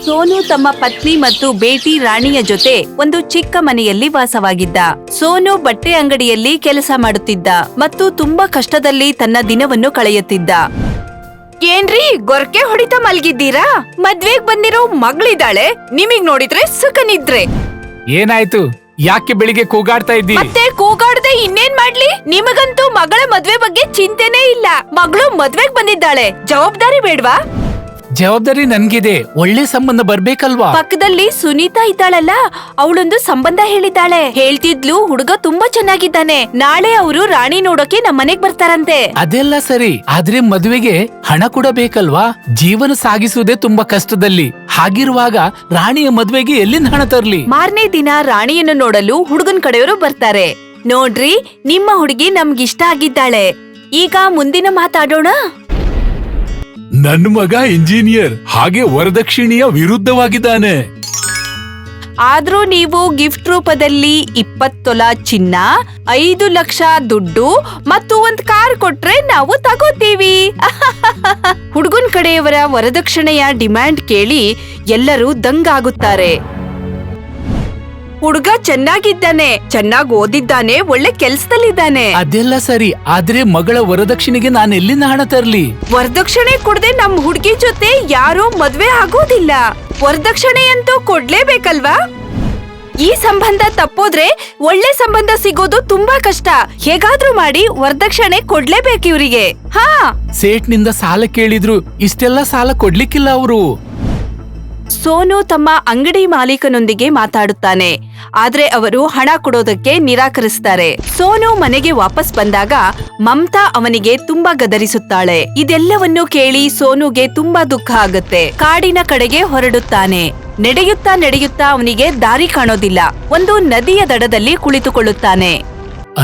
ಸೋನು ತಮ್ಮ ಪತ್ನಿ ಮತ್ತು ಬೇಟಿ ರಾಣಿಯ ಜೊತೆ ಒಂದು ಚಿಕ್ಕ ಮನೆಯಲ್ಲಿ ವಾಸವಾಗಿದ್ದ. ಸೋನು ಬಟ್ಟೆ ಅಂಗಡಿಯಲ್ಲಿ ಕೆಲಸ ಮಾಡುತ್ತಿದ್ದ ಮತ್ತು ತುಂಬಾ ಕಷ್ಟದಲ್ಲಿ ತನ್ನ ದಿನವನ್ನು ಕಳೆಯುತ್ತಿದ್ದ. ಏನ್ರೀ ಗೊರ್ಕೆ ಹೊಡಿತಾ ಮಲ್ಗಿದ್ದೀರಾ? ಮದ್ವೆಗ್ ಬಂದಿರೋ ಮಗಳಿದ್ದಾಳೆ, ನಿಮಗ್ ನೋಡಿದ್ರೆ ಸುಖ ನಿದ್ರೆ. ಏನಾಯ್ತು? ಯಾಕೆ ಬೆಳಿಗ್ಗೆ ಕೂಗಾಡ್ತಾ ಇದ್ದಿ? ಮತ್ತೆ ಕೂಗಾಡದೆ ಇನ್ನೇನ್ ಮಾಡ್ಲಿ? ನಿಮಗಂತೂ ಮಗಳ ಮದ್ವೆ ಬಗ್ಗೆ ಚಿಂತೆನೇ ಇಲ್ಲ. ಮಗಳು ಮದ್ವೆಗ್ ಬಂದಿದ್ದಾಳೆ, ಜವಾಬ್ದಾರಿ ಬೇಡ್ವಾ? ಜವಾಬ್ದಾರಿ ನನ್ಗಿದೆ. ಒಳ್ಳೆ ಸಂಬಂಧ ಬರ್ಬೇಕಲ್ವಾ? ಪಕ್ಕದಲ್ಲಿ ಸುನೀತಾ ಇದ್ದಾಳಲ್ಲ, ಅವಳೊಂದು ಸಂಬಂಧ ಹೇಳಿದ್ದಾಳೆ. ಹೇಳ್ತಿದ್ಲು ಹುಡುಗ ತುಂಬಾ ಚೆನ್ನಾಗಿದ್ದಾನೆ, ನಾಳೆ ಅವರು ರಾಣಿ ನೋಡೋಕೆ ನಮ್ಮನೆಗ್ ಬರ್ತಾರಂತೆ. ಅದೆಲ್ಲ ಸರಿ, ಆದ್ರೆ ಮದುವೆಗೆ ಹಣ ಕೂಡ ಬೇಕಲ್ವಾ? ಜೀವನ ಸಾಗಿಸುವುದೇ ತುಂಬಾ ಕಷ್ಟದಲ್ಲಿ. ಹಾಗಿರುವಾಗ ರಾಣಿಯ ಮದ್ವೆಗೆ ಎಲ್ಲಿಂದ ಹಣ ತರ್ಲಿ? ಮಾರನೇ ದಿನ ರಾಣಿಯನ್ನು ನೋಡಲು ಹುಡುಗನ್ ಕಡೆಯವರು ಬರ್ತಾರೆ. ನೋಡ್ರಿ, ನಿಮ್ಮ ಹುಡುಗಿ ನಮ್ಗಿಷ್ಟ ಆಗಿದ್ದಾಳೆ. ಈಗ ಮುಂದಿನ ಮಾತಾಡೋಣ. ನನ್ನ ಮಗ ಇಂಜಿನಿಯರ್, ಹಾಗೆ ವರದಕ್ಷಿಣೆಯ ವಿರುದ್ಧವಾಗಿದ್ದಾನೆ. ಆದ್ರೂ ನೀವು ಗಿಫ್ಟ್ ರೂಪದಲ್ಲಿ 20 ತೊಲ ಚಿನ್ನ, 5 ಲಕ್ಷ ದುಡ್ಡು ಮತ್ತು ಒಂದ್ ಕಾರ್ ಕೊಟ್ರೆ ನಾವು ತಗೋತೀವಿ. ಹುಡುಗನ್ ಕಡೆಯವರ ವರದಕ್ಷಿಣೆಯ ಡಿಮ್ಯಾಂಡ್ ಕೇಳಿ ಎಲ್ಲರೂ ದಂಗಾಗುತ್ತಾರೆ. ಹುಡುಗ ಚೆನ್ನಾಗಿದ್ದಾನೆ, ಚೆನ್ನಾಗ್ ಓದಿದ್ದಾನೆ, ಒಳ್ಳೆ ಕೆಲ್ಸದಲ್ಲಿದ್ದಾನೆ. ಅದೆಲ್ಲ ಸರಿ, ಆದ್ರೆ ಮಗಳ ವರದಕ್ಷಿಣೆಗೆ ನಾನು ಎಲ್ಲಿಂದ ಹಣ ತರ್ಲಿ? ವರದಕ್ಷಿಣೆ ಕೊಡದೆ ನಮ್ ಹುಡುಗಿ ಜೊತೆ ಯಾರೂ ಮದ್ವೆ ಆಗೋದಿಲ್ಲ. ವರದಕ್ಷಿಣೆ ಅಂತೂ ಕೊಡ್ಲೇಬೇಕಲ್ವಾ? ಈ ಸಂಬಂಧ ತಪ್ಪೋದ್ರೆ ಒಳ್ಳೆ ಸಂಬಂಧ ಸಿಗೋದು ತುಂಬಾ ಕಷ್ಟ. ಹೇಗಾದ್ರೂ ಮಾಡಿ ವರದಕ್ಷಿಣೆ ಕೊಡ್ಲೇಬೇಕು ಇವ್ರಿಗೆ. ಹಾ, ಸೇಟ್ನಿಂದ ಸಾಲ ಕೇಳಿದ್ರು, ಇಷ್ಟೆಲ್ಲ ಸಾಲ ಕೊಡ್ಲಿಕ್ಕಿಲ್ಲ ಅವರು. ಸೋನು ತಮ್ಮ ಅಂಗಡಿ ಮಾಲೀಕನೊಂದಿಗೆ ಮಾತಾಡುತ್ತಾನೆ, ಆದ್ರೆ ಅವರು ಹಣ ಕೊಡೋದಕ್ಕೆ ನಿರಾಕರಿಸ್ತಾರೆ. ಸೋನು ಮನೆಗೆ ವಾಪಸ್ ಬಂದಾಗ ಮಮತಾ ಅವನಿಗೆ ತುಂಬಾ ಗದರಿಸುತ್ತಾಳೆ. ಇದೆಲ್ಲವನ್ನು ಕೇಳಿ ಸೋನುಗೆ ತುಂಬಾ ದುಃಖ ಆಗುತ್ತೆ. ಕಾಡಿನ ಕಡೆಗೆ ಹೊರಡುತ್ತಾನೆ. ನಡೆಯುತ್ತಾ ನಡೆಯುತ್ತಾ ಅವನಿಗೆ ದಾರಿ ಕಾಣೋದಿಲ್ಲ. ಒಂದು ನದಿಯ ದಡದಲ್ಲಿ ಕುಳಿತುಕೊಳ್ಳುತ್ತಾನೆ.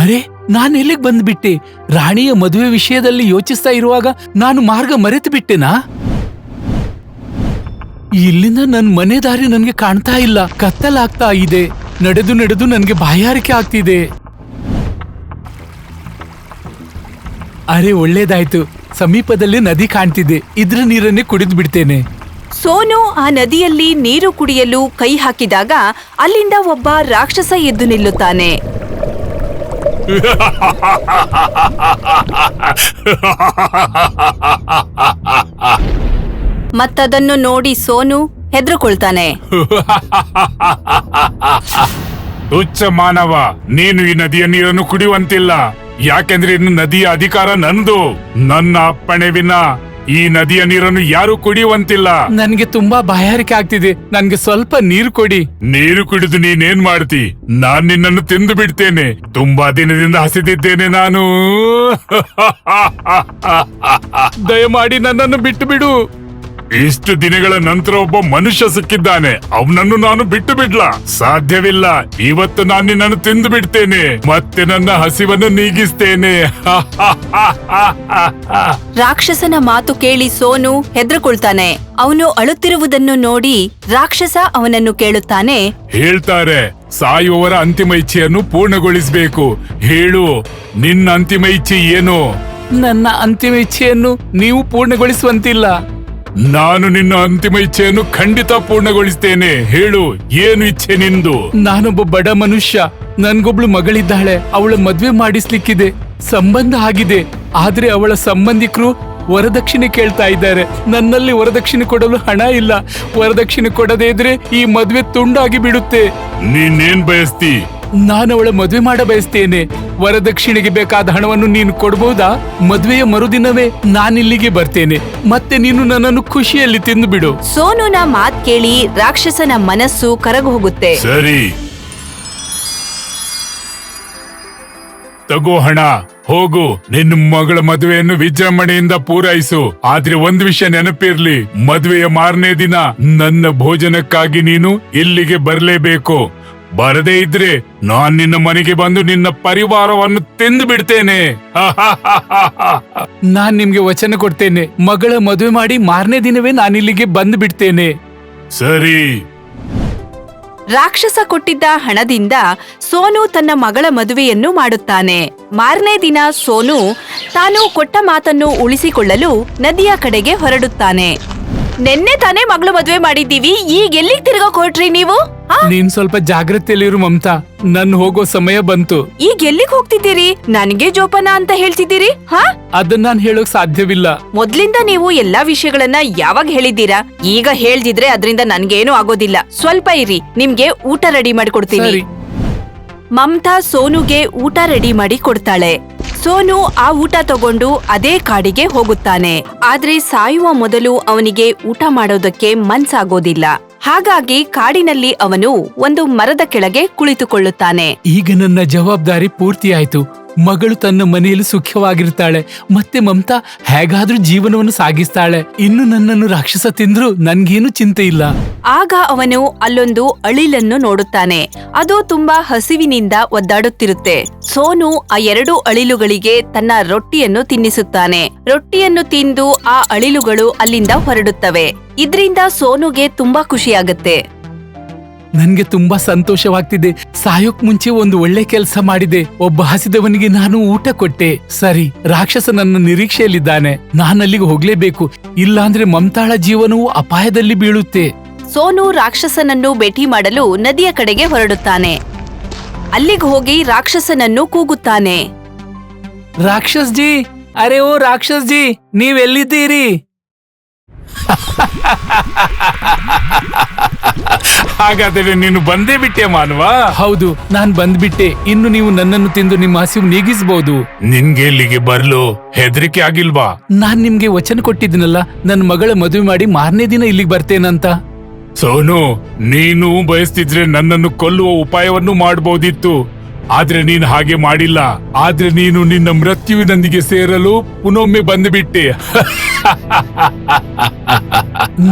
ಅರೆ, ನಾನು ಎಲ್ಲಿಗೆ ಬಂದ್ಬಿಟ್ಟೆ? ರಾಣಿಯ ಮದುವೆ ವಿಷಯದಲ್ಲಿ ಯೋಚಿಸ್ತಾ ಇರುವಾಗ ನಾನು ಮಾರ್ಗ ಮರೆತು ಬಿಟ್ಟೆನಾ? ಇಲ್ಲಿಂದ ನನ್ ಮನೆ ದಾರಿ ನನ್ಗೆ ಕಾಣ್ತಾ ಇಲ್ಲ. ಕತ್ತಲಾಗ್ತಾ ಇದೆ. ನಡೆದು ನಡೆದು ನನ್ಗೆ ಬಾಯಾರಿಕೆ ಆಗ್ತಿದೆ. ಅರೆ, ಒಳ್ಳೇದಾಯ್ತು, ಸಮೀಪದಲ್ಲಿ ನದಿ ಕಾಣ್ತಿದೆ. ಇದ್ರ ನೀರನ್ನೇ ಕುಡಿದು ಬಿಡ್ತೇನೆ. ಸೋನು ಆ ನದಿಯಲ್ಲಿ ನೀರು ಕುಡಿಯಲು ಕೈ ಹಾಕಿದಾಗ ಅಲ್ಲಿಂದ ಒಬ್ಬ ರಾಕ್ಷಸ ಎದ್ದು ನಿಲ್ಲುತ್ತಾನೆ. ಮತ್ತದನ್ನು ನೋಡಿ ಸೋನು ಹೆದರ್ಕೊಳ್ತಾನೆ. ತುಚ್ಛ ಮಾನವ, ನೀನು ಈ ನದಿಯ ನೀರನ್ನು ಕುಡಿಯುವಂತಿಲ್ಲ. ಯಾಕೆಂದ್ರೆ ಇನ್ನು ನದಿಯ ಅಧಿಕಾರ ನಂದು. ನನ್ನ ಅಪ್ಪಣೆ ವಿನ ಈ ನದಿಯ ನೀರನ್ನು ಯಾರು ಕುಡಿಯುವಂತಿಲ್ಲ. ನನ್ಗೆ ತುಂಬಾ ಬಾಯಾರಿಕೆ ಆಗ್ತಿದೆ, ನನ್ಗೆ ಸ್ವಲ್ಪ ನೀರು ಕೊಡಿ. ನೀರು ಕುಡಿದು ನೀನೇನ್ ಮಾಡ್ತಿ? ನಾನ್ ನಿನ್ನನ್ನು ತಿಂದು ಬಿಡ್ತೇನೆ. ತುಂಬಾ ದಿನದಿಂದ ಹಸಿದಿದ್ದೇನೆ ನಾನು. ದಯಮಾಡಿ ನನ್ನನ್ನು ಬಿಟ್ಟು ಬಿಡು. ಇಷ್ಟು ದಿನಗಳ ನಂತರ ಒಬ್ಬ ಮನುಷ್ಯ ಸಿಕ್ಕಿದ್ದಾನೆ, ಅವನನ್ನು ನಾನು ಬಿಟ್ಟು ಬಿಡ್ಲಾ? ಸಾಧ್ಯವಿಲ್ಲ. ಇವತ್ತು ನಾನು ನಿನ್ನನ್ನು ತಿಂದು ಬಿಡ್ತೇನೆ, ಮತ್ತೆ ನನ್ನ ಹಸಿವನ್ನು ನೀಗಿಸ್ತೇನೆ. ರಾಕ್ಷಸನ ಮಾತು ಕೇಳಿ ಸೋನು ಹೆದರ್ಕೊಳ್ತಾನೆ. ಅವನು ಅಳುತ್ತಿರುವುದನ್ನು ನೋಡಿ ರಾಕ್ಷಸ ಅವನನ್ನು ಕೇಳುತ್ತಾನೆ. ಹೇಳ್ತಾರೆ, ಸಾಯುವವರ ಅಂತಿಮ ಇಚ್ಛೆಯನ್ನು ಪೂರ್ಣಗೊಳಿಸಬೇಕು. ಹೇಳು, ನಿನ್ನ ಅಂತಿಮ ಇಚ್ಛೆ ಏನು? ನನ್ನ ಅಂತಿಮ ಇಚ್ಛೆಯನ್ನು ನೀವು ಪೂರ್ಣಗೊಳಿಸುವಂತಿಲ್ಲ. ನಾನು ನಿನ್ನ ಅಂತಿಮ ಇಚ್ಛೆಯನ್ನು ಖಂಡಿತ ಪೂರ್ಣಗೊಳಿಸ್ತೇನೆ. ಹೇಳು, ಏನು ಇಚ್ಛೆ ನಿಂದು? ನಾನೊಬ್ಬ ಬಡ ಮನುಷ್ಯ. ನನ್ಗೊಬ್ಳು ಮಗಳಿದ್ದಾಳೆ. ಅವಳ ಮದ್ವೆ ಮಾಡಿಸ್ಲಿಕ್ಕಿದೆ. ಸಂಬಂಧ ಆಗಿದೆ, ಆದ್ರೆ ಅವಳ ಸಂಬಂಧಿಕರು ವರದಕ್ಷಿಣೆ ಕೇಳ್ತಾ ಇದ್ದಾರೆ. ನನ್ನಲ್ಲಿ ವರದಕ್ಷಿಣೆ ಕೊಡಲು ಹಣ ಇಲ್ಲ. ವರದಕ್ಷಿಣೆ ಕೊಡದೇ ಇದ್ರೆ ಈ ಮದ್ವೆ ತುಂಡಾಗಿ ಬಿಡುತ್ತೆ. ನೀನೇನ್ ಬಯಸ್ತಿ? ನಾನು ಅವಳ ಮದ್ವೆ ಮಾಡ ಬಯಸ್ತೇನೆ. ವರದಕ್ಷಿಣೆಗೆ ಬೇಕಾದ ಹಣವನ್ನು ನೀನು ಕೊಡಬಹುದಾ? ಮದ್ವೆಯ ಮರುದಿನವೇ ನಾನಿಲ್ಲಿಗೆ ಬರ್ತೇನೆ, ಮತ್ತೆ ನೀನು ನನ್ನನ್ನು ಖುಷಿಯಲ್ಲಿ ತಿಂದು ಬಿಡು. ಸೋನುನ ಮಾತ್ ಕೇಳಿ ರಾಕ್ಷಸನ ಮನಸ್ಸು ಕರಗೋಗುತ್ತೆ. ಸರಿ, ತಗೋ ಹಣ, ಹೋಗು. ನಿನ್ನ ಮಗಳ ಮದುವೆಯನ್ನು ವಿಜೃಂಭಣೆಯಿಂದ ಪೂರೈಸು. ಆದ್ರೆ ಒಂದು ವಿಷಯ ನೆನಪಿರ್ಲಿ, ಮದುವೆಯ ಮಾರನೇ ದಿನ ನನ್ನ ಭೋಜನಕ್ಕಾಗಿ ನೀನು ಇಲ್ಲಿಗೆ ಬರ್ಲೇಬೇಕು. ಬರದೇ ಇದ್ರೆ ನಾನ್ ನಿನ್ನ ಮನೆಗೆ ಬಂದು ನಿನ್ನ ಪರಿವಾರವನ್ನು ತಿಂದು ಬಿಡ್ತೇನೆ. ನಾನ್ ನಿಮ್ಗೆ ವಚನ ಕೊಡ್ತೇನೆ, ಮಗಳ ಮದುವೆ ಮಾಡಿ ಮಾರನೇ ದಿನವೇ ನಾನಿಲ್ಲಿಗೆ ಬಂದು ಬಿಡ್ತೇನೆ. ಸರಿ. ರಾಕ್ಷಸ ಕೊಟ್ಟಿದ್ದ ಹಣದಿಂದ ಸೋನು ತನ್ನ ಮಗಳ ಮದುವೆಯನ್ನು ಮಾಡುತ್ತಾನೆ. ಮಾರನೇ ದಿನ ಸೋನು ತಾನು ಕೊಟ್ಟ ಮಾತನ್ನು ಉಳಿಸಿಕೊಳ್ಳಲು ನದಿಯ ಕಡೆಗೆ ಹೊರಡುತ್ತಾನೆ. ನೆನ್ನೆ ತಾನೇ ಮಗಳು ಮದ್ವೆ ಮಾಡಿದ್ದೀವಿ, ಈಗ ಎಲ್ಲಿಗ್ ತಿರ್ಗಕ್ ಹೊರಟ್ರಿ ನೀವು? ನೀನ್ ಸ್ವಲ್ಪ ಜಾಗ್ರತೆಯಲ್ಲಿರು ಮಮತಾ, ನನ್ ಹೋಗೋ ಸಮಯ ಬಂತು. ಈಗ ಎಲ್ಲಿಗ್ ಹೋಗ್ತಿದ್ದೀರಿ? ನನಗೆ ಜೋಪಾನ ಅಂತ ಹೇಳ್ತಿದ್ದೀರಿ? ಅದನ್ನ ನಾನ್ ಹೇಳೋಕ್ ಸಾಧ್ಯವಿಲ್ಲ. ಮೊದ್ಲಿಂದ ನೀವು ಎಲ್ಲಾ ವಿಷಯಗಳನ್ನ ಯಾವಾಗ ಹೇಳಿದ್ದೀರಾ? ಈಗ ಹೇಳ್ದಿದ್ರೆ ಅದ್ರಿಂದ ನನ್ಗೇನು ಆಗೋದಿಲ್ಲ. ಸ್ವಲ್ಪ ಇರಿ, ನಿಮ್ಗೆ ಊಟ ರೆಡಿ ಮಾಡಿಕೊಡ್ತೀನಿ. ಸರಿ. ಮಮತಾ ಸೋನುಗೆ ಊಟ ರೆಡಿ ಮಾಡಿ ಕೊಡ್ತಾಳೆ. ಸೋನು ಆ ಊಟ ತಗೊಂಡು ಅದೇ ಕಾಡಿಗೆ ಹೋಗುತ್ತಾನೆ. ಆದ್ರೆ ಸಾಯುವ ಮೊದಲು ಅವನಿಗೆ ಊಟ ಮಾಡೋದಕ್ಕೆ ಮನ್ಸಾಗೋದಿಲ್ಲ. ಹಾಗಾಗಿ ಕಾಡಿನಲ್ಲಿ ಅವನು ಒಂದು ಮರದ ಕೆಳಗೆ ಕುಳಿತುಕೊಳ್ಳುತ್ತಾನೆ. ಈಗ ನನ್ನ ಜವಾಬ್ದಾರಿ ಪೂರ್ತಿಯಾಯ್ತು. ಮಗಳು ತನ್ನ ಮನೆಯಲ್ಲಿ ಸುಖವಾಗಿರ್ತಾಳೆ, ಮತ್ತೆ ಮಮತಾ ಹೇಗಾದ್ರೂ ಜೀವನವನ್ನು ಸಾಗಿಸ್ತಾಳೆ. ಇನ್ನು ನನ್ನನ್ನು ರಾಕ್ಷಸ ತಿಂದ್ರು ನನ್ಗೇನು ಚಿಂತೆ ಇಲ್ಲ. ಆಗ ಅವನು ಅಲ್ಲೊಂದು ಅಳಿಲನ್ನು ನೋಡುತ್ತಾನೆ. ಅದು ತುಂಬಾ ಹಸಿವಿನಿಂದ ಒದ್ದಾಡುತ್ತಿರುತ್ತೆ. ಸೋನು ಆ 2 ಅಳಿಲುಗಳಿಗೆ ತನ್ನ ರೊಟ್ಟಿಯನ್ನು ತಿನ್ನಿಸುತ್ತಾನೆ. ರೊಟ್ಟಿಯನ್ನು ತಿಂದು ಆ ಅಳಿಲುಗಳು ಅಲ್ಲಿಂದ ಹೊರಡುತ್ತವೆ. ಇದ್ರಿಂದ ಸೋನುಗೆ ತುಂಬಾ ಖುಷಿಯಾಗತ್ತೆ. ನನ್ಗೆ ತುಂಬಾ ಸಂತೋಷವಾಗ್ತಿದೆ. ಸಾಯೋಕ್ ಮುಂಚೆ ಒಂದು ಒಳ್ಳೆ ಕೆಲಸ ಮಾಡಿದೆ. ಒಬ್ಬ ಹಸಿದವನಿಗೆ ನಾನು ಊಟ ಕೊಟ್ಟೆ. ಸರಿ, ರಾಕ್ಷಸ ನನ್ನ ನಿರೀಕ್ಷೆಯಲ್ಲಿದ್ದಾನೆ. ನಾನಲ್ಲಿಗೆ ಹೋಗ್ಲೇಬೇಕು, ಇಲ್ಲಾಂದ್ರೆ ಮಮತಾಳ ಜೀವನವು ಅಪಾಯದಲ್ಲಿ ಬೀಳುತ್ತೆ. ಸೋನು ರಾಕ್ಷಸನನ್ನು ಭೇಟಿ ಮಾಡಲು ನದಿಯ ಕಡೆಗೆ ಹೊರಡುತ್ತಾನೆ. ಅಲ್ಲಿಗೆ ಹೋಗಿ ರಾಕ್ಷಸನನ್ನು ಕೂಗುತ್ತಾನೆ. ರಾಕ್ಷಸ್ ಜಿ, ಅರೆ ಓ ರಾಕ್ಷಸ್ ಜಿ, ನೀವೆಲ್ಲಿದ್ದೀರಿ? ಹಾಗಾದರೆ ನೀನು ಬಂದೇ ಬಿಟ್ಟೆ ಮಾನವ? ಹೌದು, ನಾನ್ ಬಂದ್ಬಿಟ್ಟೆ. ಇನ್ನು ನೀವು ನನ್ನನ್ನು ತಿಂದು ನಿಮ್ಮ ಹಸಿವು ನೀಗಿಸಬಹುದು. ನಿನ್ಗೆ ಇಲ್ಲಿಗೆ ಬರ್ಲು ಹೆದರಿಕೆ ಆಗಿಲ್ವಾ? ನಾನ್ ನಿಮ್ಗೆ ವಚನ ಕೊಟ್ಟಿದ್ದೀನಲ್ಲ, ನನ್ನ ಮಗಳ ಮದುವೆ ಮಾಡಿ ಮಾರನೇ ದಿನ ಇಲ್ಲಿಗೆ ಬರ್ತೇನಂತ. ಸೋನು, ನೀನು ಬಯಸ್ತಿದ್ರೆ ನನ್ನನ್ನು ಕೊಲ್ಲುವ ಉಪಾಯವನ್ನು ಮಾಡಬಹುದಿತ್ತು. ಆದ್ರೆ ನೀನು ಹಾಗೆ ಮಾಡಿಲ್ಲ. ಆದ್ರೆ ನೀನು ನಿನ್ನ ಮೃತ್ಯುವಿನೊಂದಿಗೆ ಸೇರಲು ಪುನೊಮ್ಮೆ ಬಂದುಬಿಟ್ಟೆ.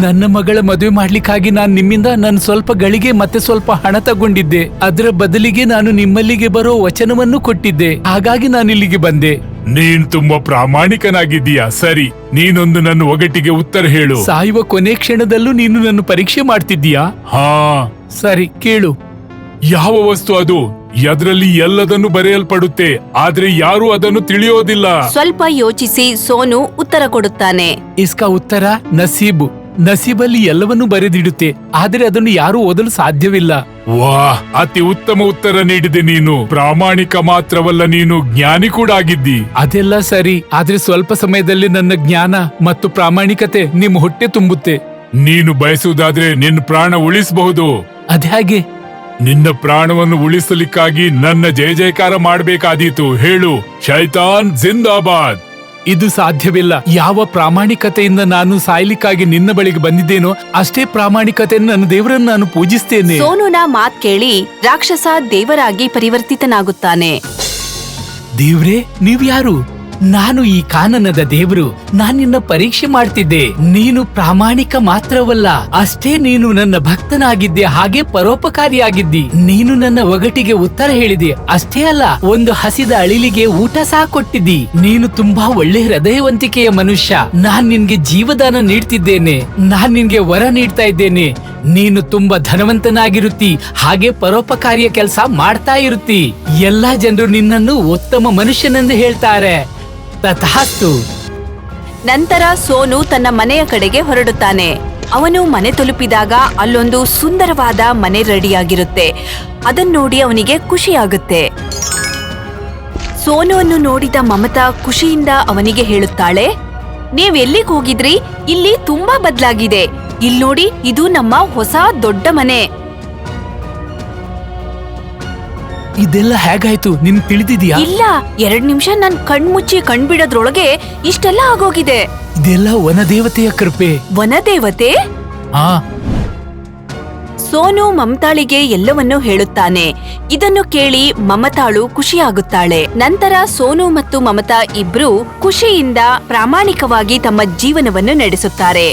ನನ್ನ ಮಗಳ ಮದುವೆ ಮಾಡ್ಲಿಕ್ಕಾಗಿ ನಾನ್ ನಿಮ್ಮಿಂದ ನನ್ನ ಸ್ವಲ್ಪ ಗಳಿಗೆ ಮತ್ತೆ ಸ್ವಲ್ಪ ಹಣ ತಗೊಂಡಿದ್ದೆ. ಅದರ ಬದಲಿಗೆ ನಾನು ನಿಮ್ಮಲ್ಲಿಗೆ ಬರೋ ವಚನವನ್ನು ಕೊಟ್ಟಿದ್ದೆ. ಹಾಗಾಗಿ ನಾನು ಇಲ್ಲಿಗೆ ಬಂದೆ. ನೀನ್ ತುಂಬಾ ಪ್ರಾಮಾಣಿಕನಾಗಿದ್ದೀಯಾ. ಸರಿ, ನೀನೊಂದು ನನ್ನ ಒಗಟಿಗೆ ಉತ್ತರ ಹೇಳು. ಸಾಯುವ ಕೊನೆ ಕ್ಷಣದಲ್ಲೂ ನೀನು ನನ್ನ ಪರೀಕ್ಷೆ ಮಾಡ್ತಿದ್ದೀಯಾ? ಹಾ, ಸರಿ, ಕೇಳು. ಯಾವ ವಸ್ತು ಅದು? ಅದರಲ್ಲಿ ಎಲ್ಲದನ್ನು ಬರೆಯಲ್ಪಡುತ್ತೆ, ಆದ್ರೆ ಯಾರು ಅದನ್ನು ತಿಳಿಯೋದಿಲ್ಲ. ಸ್ವಲ್ಪ ಯೋಚಿಸಿ ಸೋನು ಉತ್ತರ ಕೊಡುತ್ತಾನೆ. ಇಸ್ಕಾ ಉತ್ತರ ನಸೀಬು. ನಸೀಬಲ್ಲಿ ಎಲ್ಲವನ್ನೂ ಬರೆದಿಡುತ್ತೆ, ಆದ್ರೆ ಅದನ್ನು ಯಾರು ಓದಲು ಸಾಧ್ಯವಿಲ್ಲ. ವಾಹ್, ಅತಿ ಉತ್ತಮ ಉತ್ತರ ನೀಡಿದೆ ನೀನು. ಪ್ರಾಮಾಣಿಕ ಮಾತ್ರವಲ್ಲ, ನೀನು ಜ್ಞಾನಿ ಕೂಡ ಆಗಿದ್ದಿ. ಅದೆಲ್ಲ ಸರಿ, ಆದ್ರೆ ಸ್ವಲ್ಪ ಸಮಯದಲ್ಲಿ ನನ್ನ ಜ್ಞಾನ ಮತ್ತು ಪ್ರಾಮಾಣಿಕತೆ ನಿಮ್ಮ ಹೊಟ್ಟೆ ತುಂಬುತ್ತೆ. ನೀನು ಬಯಸುವುದಾದ್ರೆ ನಿನ್ನ ಪ್ರಾಣ ಉಳಿಸಬಹುದು. ಅದ್ಯಾಗೆ? ನಿನ್ನ ಪ್ರಾಣವನ್ನು ಉಳಿಸಲಿಕ್ಕಾಗಿ ನನ್ನ ಜಯ ಜಯಕಾರ ಮಾಡಬೇಕಾದೀತು. ಹೇಳು, ಶೈತಾನ್ ಜಿಂದಾಬಾದ್. ಇದು ಸಾಧ್ಯವಿಲ್ಲ. ಯಾವ ಪ್ರಾಮಾಣಿಕತೆಯಿಂದ ನಾನು ಸಾಯ್ಲಿಕ್ಕಾಗಿ ನಿನ್ನ ಬಳಿಗೆ ಬಂದಿದ್ದೇನೋ ಅಷ್ಟೇ ಪ್ರಾಮಾಣಿಕತೆಯನ್ನು ನನ್ನ ದೇವರನ್ನು ನಾನು ಪೂಜಿಸ್ತೇನೆ. ಸೋನುನ ಮಾತ್ ಕೇಳಿ ರಾಕ್ಷಸ ದೇವರಾಗಿ ಪರಿವರ್ತಿತನಾಗುತ್ತಾನೆ. ದೇವ್ರೇ, ನೀವ್ಯಾರು? ನಾನು ಈ ಕಾನನದ ದೇವರು. ನಾನ್ ನಿನ್ನ ಪರೀಕ್ಷೆ ಮಾಡ್ತಿದ್ದೆ. ನೀನು ಪ್ರಾಮಾಣಿಕ ಮಾತ್ರವಲ್ಲ, ಅಷ್ಟೇ ನೀನು ನನ್ನ ಭಕ್ತನಾಗಿದ್ದೆ, ಹಾಗೆ ಪರೋಪಕಾರಿಯಾಗಿದ್ದಿ. ನೀನು ನನ್ನ ಒಗಟಿಗೆ ಉತ್ತರ ಹೇಳಿದೆ. ಅಷ್ಟೇ ಅಲ್ಲ, ಒಂದು ಹಸಿದ ಅಳಿಲಿಗೆ ಊಟ ಸಹ ಕೊಟ್ಟಿದ್ದಿ. ನೀನು ತುಂಬಾ ಒಳ್ಳೆ ಹೃದಯವಂತಿಕೆಯ ಮನುಷ್ಯ. ನಾನ್ ನಿನ್ಗೆ ಜೀವದಾನ ನೀಡ್ತಿದ್ದೇನೆ. ನಾನ್ ನಿನ್ಗೆ ವರ ನೀಡ್ತಾ ಇದ್ದೇನೆ. ನೀನು ತುಂಬಾ ಧನವಂತನಾಗಿರುತ್ತಿ, ಹಾಗೆ ಪರೋಪಕಾರಿಯ ಕೆಲಸ ಮಾಡ್ತಾ ಇರುತ್ತಿ. ಎಲ್ಲಾ ಜನರು ನಿನ್ನನ್ನು ಉತ್ತಮ ಮನುಷ್ಯನೆಂದು ಹೇಳ್ತಾರೆ. ತಥಾಸ್ತು. ನಂತರ ಸೋನು ತನ್ನ ಮನೆಯ ಕಡೆಗೆ ಹೊರಡುತ್ತಾನೆ. ಅವನು ಮನೆ ತಲುಪಿದಾಗ ಅಲ್ಲೊಂದು ಸುಂದರವಾದ ಮನೆ ರೆಡಿಯಾಗಿರುತ್ತೆ. ಅದನ್ನ ನೋಡಿ ಅವನಿಗೆ ಖುಷಿಯಾಗುತ್ತೆ. ಸೋನುವನ್ನು ನೋಡಿದ ಮಮತಾ ಖುಷಿಯಿಂದ ಅವನಿಗೆ ಹೇಳುತ್ತಾಳೆ, ನೀವೆಲ್ಲಿಗೆ ಹೋಗಿದ್ರಿ? ಇಲ್ಲಿ ತುಂಬಾ ಬದಲಾಗಿದೆ. ಇಲ್ ನೋಡಿ, ಇದು ನಮ್ಮ ಹೊಸ ದೊಡ್ಡ ಮನೆ. ಇದೆಲ್ಲ ಹೇಗಾಯ್ತು? ನಿನ್ ತಿಳಿದಿದ್ಯಾ? ಇಲ್ಲ, 2 ನಿಮಿಷ ನನ್ ಕಣ್ಮುಚ್ಚಿ ಕಣ್ಬಿಡೋದ್ರೊಳಗೆ ಇಷ್ಟೆಲ್ಲ ಆಗೋಗಿದೆ. ಇದೆಲ್ಲ ವನದೇವತೆಯ ಕೃಪೆ. ವನದೇವತೆ? ಆ ಸೋನು ಮಮತಾಳಿಗೆ ಎಲ್ಲವನ್ನೂ ಹೇಳುತ್ತಾನೆ. ಇದನ್ನು ಕೇಳಿ ಮಮತಾಳು ಖುಷಿಯಾಗುತ್ತಾಳೆ. ನಂತರ ಸೋನು ಮತ್ತು ಮಮತಾ ಇಬ್ರು ಖುಷಿಯಿಂದ ಪ್ರಾಮಾಣಿಕವಾಗಿ ತಮ್ಮ ಜೀವನವನ್ನು ನಡೆಸುತ್ತಾರೆ.